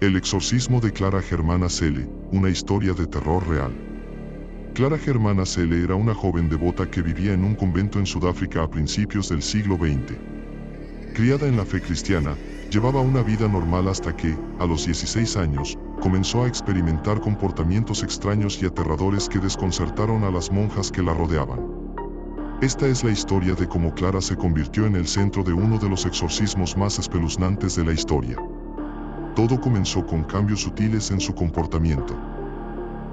El exorcismo de Clara Germana Cele, una historia de terror real. Clara Germana Cele era una joven devota que vivía en un convento en Sudáfrica a principios del siglo XX. Criada en la fe cristiana, llevaba una vida normal hasta que, a los 16 años, comenzó a experimentar comportamientos extraños y aterradores que desconcertaron a las monjas que la rodeaban. Esta es la historia de cómo Clara se convirtió en el centro de uno de los exorcismos más espeluznantes de la historia. Todo comenzó con cambios sutiles en su comportamiento.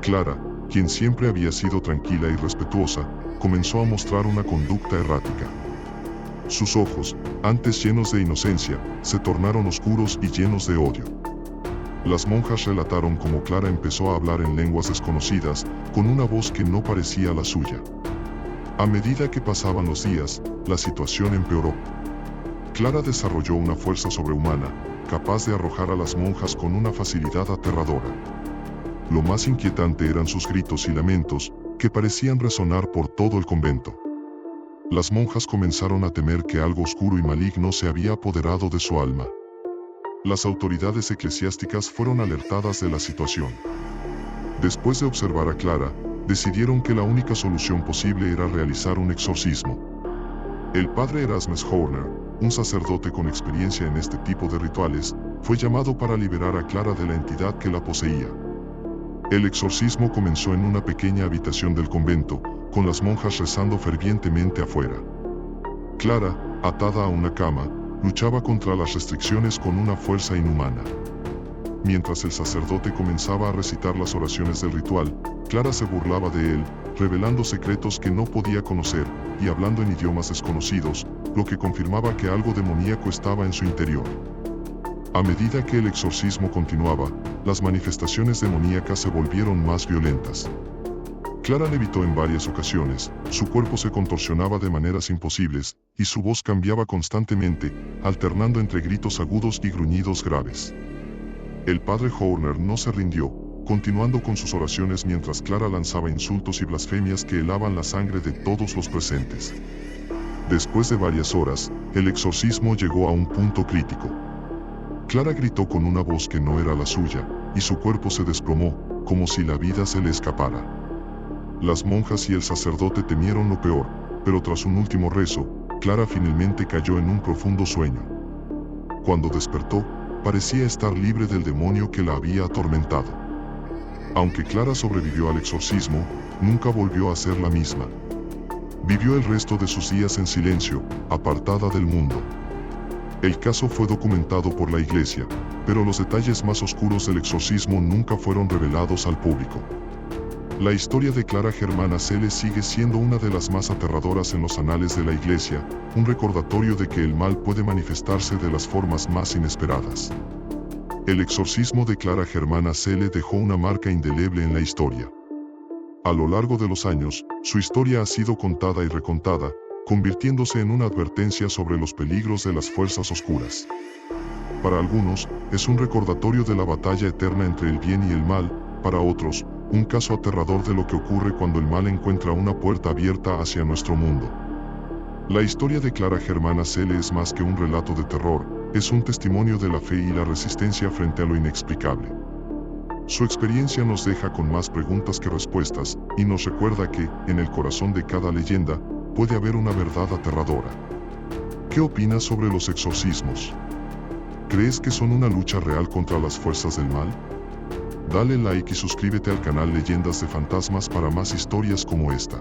Clara, quien siempre había sido tranquila y respetuosa, comenzó a mostrar una conducta errática. Sus ojos, antes llenos de inocencia, se tornaron oscuros y llenos de odio. Las monjas relataron cómo Clara empezó a hablar en lenguas desconocidas, con una voz que no parecía la suya. A medida que pasaban los días, la situación empeoró. Clara desarrolló una fuerza sobrehumana, capaz de arrojar a las monjas con una facilidad aterradora. Lo más inquietante eran sus gritos y lamentos, que parecían resonar por todo el convento. Las monjas comenzaron a temer que algo oscuro y maligno se había apoderado de su alma. Las autoridades eclesiásticas fueron alertadas de la situación. Después de observar a Clara, decidieron que la única solución posible era realizar un exorcismo. El padre Erasmus Horner, un sacerdote con experiencia en este tipo de rituales, fue llamado para liberar a Clara de la entidad que la poseía. El exorcismo comenzó en una pequeña habitación del convento, con las monjas rezando fervientemente afuera. Clara, atada a una cama, luchaba contra las restricciones con una fuerza inhumana. Mientras el sacerdote comenzaba a recitar las oraciones del ritual, Clara se burlaba de él, revelando secretos que no podía conocer, y hablando en idiomas desconocidos, lo que confirmaba que algo demoníaco estaba en su interior. A medida que el exorcismo continuaba, las manifestaciones demoníacas se volvieron más violentas. Clara levitó en varias ocasiones, su cuerpo se contorsionaba de maneras imposibles, y su voz cambiaba constantemente, alternando entre gritos agudos y gruñidos graves. El padre Horner no se rindió, continuando con sus oraciones mientras Clara lanzaba insultos y blasfemias que helaban la sangre de todos los presentes. Después de varias horas, el exorcismo llegó a un punto crítico. Clara gritó con una voz que no era la suya, y su cuerpo se desplomó, como si la vida se le escapara. Las monjas y el sacerdote temieron lo peor, pero tras un último rezo, Clara finalmente cayó en un profundo sueño. Cuando despertó, parecía estar libre del demonio que la había atormentado. Aunque Clara sobrevivió al exorcismo, nunca volvió a ser la misma. Vivió el resto de sus días en silencio, apartada del mundo. El caso fue documentado por la iglesia, pero los detalles más oscuros del exorcismo nunca fueron revelados al público. La historia de Clara Germana Cele sigue siendo una de las más aterradoras en los anales de la iglesia, un recordatorio de que el mal puede manifestarse de las formas más inesperadas. El exorcismo de Clara Germana Cele dejó una marca indeleble en la historia. A lo largo de los años, su historia ha sido contada y recontada, convirtiéndose en una advertencia sobre los peligros de las fuerzas oscuras. Para algunos, es un recordatorio de la batalla eterna entre el bien y el mal, para otros, un caso aterrador de lo que ocurre cuando el mal encuentra una puerta abierta hacia nuestro mundo. La historia de Clara Germana Cele es más que un relato de terror, es un testimonio de la fe y la resistencia frente a lo inexplicable. Su experiencia nos deja con más preguntas que respuestas, y nos recuerda que, en el corazón de cada leyenda, puede haber una verdad aterradora. ¿Qué opinas sobre los exorcismos? ¿Crees que son una lucha real contra las fuerzas del mal? Dale like y suscríbete al canal Leyendas de Fantasmas para más historias como esta.